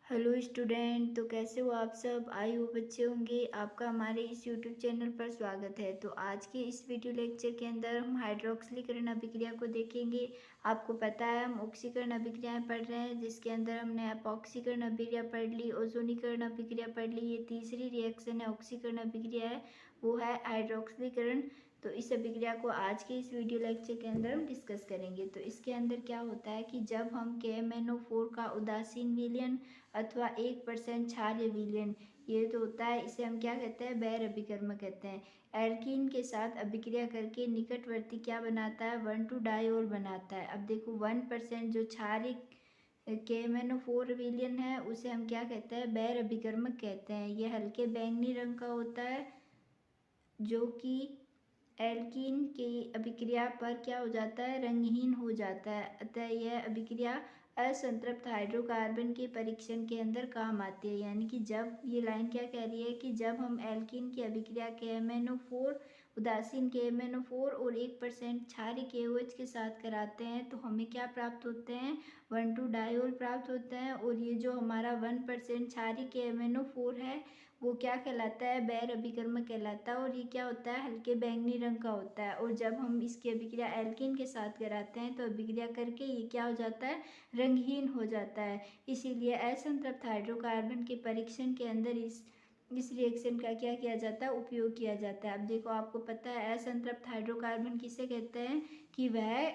Hello student. तो कैसे हो आप सब? आई होप अच्छे होंगे। आपका हमारे इस यूट्यूब चैनल पर स्वागत है। तो आज के इस वीडियो लेक्चर के अंदर हम हाइड्रोक्सिलीकरण अभिक्रिया को देखेंगे। आपको पता है हम ऑक्सीकरण अभिक्रियाएं पढ़ रहे हैं, जिसके अंदर हमने अपॉक्सीकरण अभिक्रिया पढ़ ली, ओजोनीकरण अभिक्रिया पढ़ ली। ये तीसरी रिएक्शन है, ऑक्सीकरण अभिक्रिया है, वो है हाइड्रोक्सिलीकरण। तो इस अभिक्रिया को आज के इस वीडियो लेक्चर के अंदर हम डिस्कस करेंगे। तो इसके अंदर क्या होता है कि जब हम KMnO4 का उदासीन विलयन अथवा 1% क्षारीय विलयन, ये तो होता है, इसे हम क्या कहते हैं, बैर अभिकर्मक कहते हैं। एल्कीन के साथ अभिक्रिया करके निकटवर्ती क्या बनाता है, 1,2 डायोल बनाता है। अब देखो 1% जो क्षारीय KMnO4 विलयन है उसे हम क्या कहते हैं, बैर अभिकर्मक कहते हैं। ये हल्के बैंगनी रंग का होता है, जो कि एल्कीन की अभिक्रिया पर क्या हो जाता है, रंगहीन हो जाता है। अतः यह अभिक्रिया असंतृप्त हाइड्रोकार्बन के परीक्षण के अंदर काम आती है। यानी कि जब ये लाइन क्या कह रही है कि जब हम एल्कीन की अभिक्रिया KMnO4 उदासीन KMnO4 और 1% क्षारीय KOH के साथ कराते हैं तो हमें क्या प्राप्त होते हैं, 1,2 डायोल प्राप्त होते हैं। और ये जो हमारा 1% क्षारीय KMnO4 है वो क्या कहलाता है, बैर अभिकर्मक कहलाता है। और ये क्या होता है, हल्के बैंगनी रंग का होता है। और जब हम इसकी अभिक्रिया एल्कीन के साथ कराते हैं तो अभिक्रिया करके ये क्या हो जाता है, रंगहीन हो जाता है। इसीलिए असंतृप्त हाइड्रोकार्बन के परीक्षण के अंदर इस रिएक्शन का क्या किया जाता है, उपयोग किया जाता है। अब देखो आपको पता है असंतृप्त हाइड्रोकार्बन किसे कहते हैं, कि वह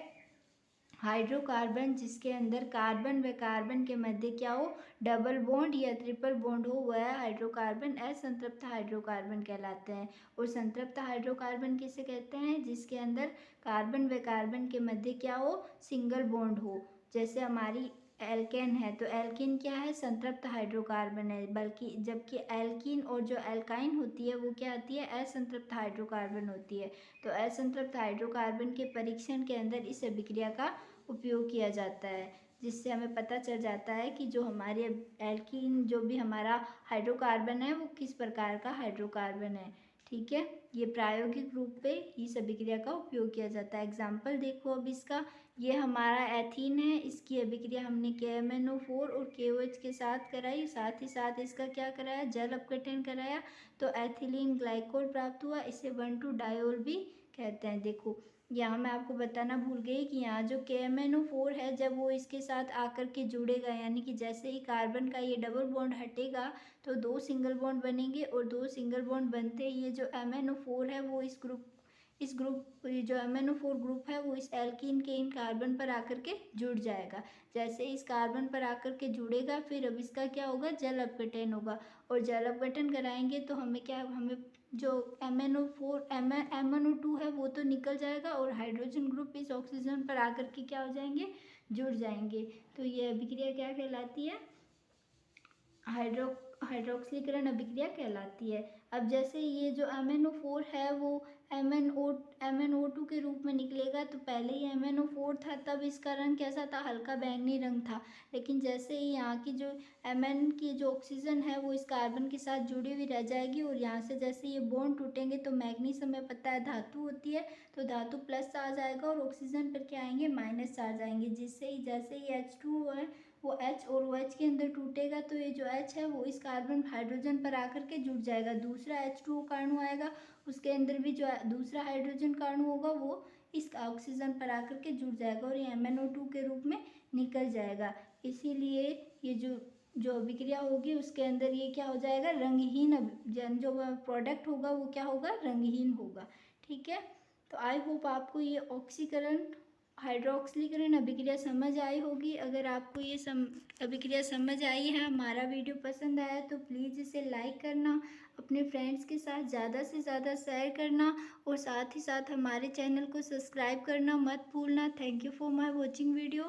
हाइड्रोकार्बन जिसके अंदर कार्बन व कार्बन के मध्य क्या हो, डबल बॉन्ड या ट्रिपल बॉन्ड हो, वह हाइड्रोकार्बन असंतृप्त हाइड्रोकार्बन कहलाते हैं। और संतृप्त हाइड्रोकार्बन किसे कहते हैं, जिसके अंदर कार्बन व कार्बन के मध्य क्या हो, सिंगल बॉन्ड हो। जैसे हमारी एल्केन है, तो एल्कीन क्या है, संतृप्त हाइड्रोकार्बन है, बल्कि जबकि एल्कीन और जो एल्काइन होती है वो क्या आती है, असंतृप्त हाइड्रोकार्बन होती है। तो असंतृप्त हाइड्रोकार्बन के परीक्षण के अंदर इस अभिक्रिया का उपयोग किया जाता है, जिससे हमें पता चल जाता है कि जो हमारे एल्कीन जो भी हमारा हाइड्रोकार्बन है वो किस प्रकार का हाइड्रोकार्बन है। ठीक है, ये प्रायोगिक रूप पे इस अभिक्रिया का उपयोग किया जाता है। एग्जाम्पल देखो अब इसका, ये हमारा एथीन है, इसकी अभिक्रिया हमने KMnO4 और KOH के साथ कराई, साथ ही साथ इसका क्या कराया, जल अपघटन कराया, तो एथिलीन ग्लाइकोल प्राप्त हुआ। इसे 1,2 डायोल भी कहते हैं। देखो यहाँ मैं आपको बताना भूल गई कि यहाँ जो KMnO4 है जब वो इसके साथ आकर के जुड़ेगा, यानी कि जैसे ही कार्बन का ये डबल बॉन्ड हटेगा तो 2 सिंगल बॉन्ड बनेंगे, और 2 सिंगल बॉन्ड बनते ही ये जो MnO4 है वो इस ग्रुप ये जो MnO4 ग्रुप है वो इस एल्कीन के इन कार्बन पर आकर के जुड़ जाएगा। जैसे इस कार्बन पर आकर के जुड़ेगा फिर अब इसका क्या होगा, जल अपघटन होगा। और जल अपघटन कराएंगे तो हमें जो MnO2 है वो तो निकल जाएगा, और हाइड्रोजन ग्रुप इस ऑक्सीजन पर आकर के क्या हो जाएंगे, जुड़ जाएंगे। तो ये अभिक्रिया क्या कहलाती है, हाइड्रोक्सिलीकरण अभिक्रिया कहलाती है। अब जैसे ये जो MnO4 है वो MnO2 के रूप में निकलेगा, तो पहले ही MnO4 था तब इसका रंग कैसा था, हल्का बैंगनी रंग था। लेकिन जैसे ही यहाँ की जो Mn की जो ऑक्सीजन है वो इस कार्बन के साथ जुड़ी हुई रह जाएगी, और यहाँ से जैसे ये बॉन्ड टूटेंगे तो मैग्नीज हमें पता है धातु होती है, तो धातु प्लस आ जाएगा और ऑक्सीजन पर क्या आएंगे, माइनस चार्ज आएंगे। जिससे ही जैसे ही H2 है वो H और OH के अंदर टूटेगा तो ये जो H है वो इस कार्बन हाइड्रोजन पर आकर के जुड़ जाएगा। दूसरा H2O का अणु आएगा, उसके अंदर भी जो दूसरा हाइड्रोजन का अणु होगा वो इस ऑक्सीजन पर आकर के जुड़ जाएगा, और ये MnO2 के रूप में निकल जाएगा। इसीलिए ये जो अभिक्रिया होगी उसके अंदर ये क्या हो जाएगा, रंगहीन, जो प्रोडक्ट होगा वो क्या होगा, रंगहीन होगा। ठीक है, तो आई होप आपको ये ऑक्सीकरण हाइड्रोक्सिलीकरण अभिक्रिया समझ आई होगी। अगर आपको ये अभिक्रिया समझ आई है, हमारा वीडियो पसंद आया तो प्लीज़ इसे लाइक करना, अपने फ्रेंड्स के साथ ज़्यादा से ज़्यादा शेयर करना, और साथ ही साथ हमारे चैनल को सब्सक्राइब करना मत भूलना। Thank you for my watching video.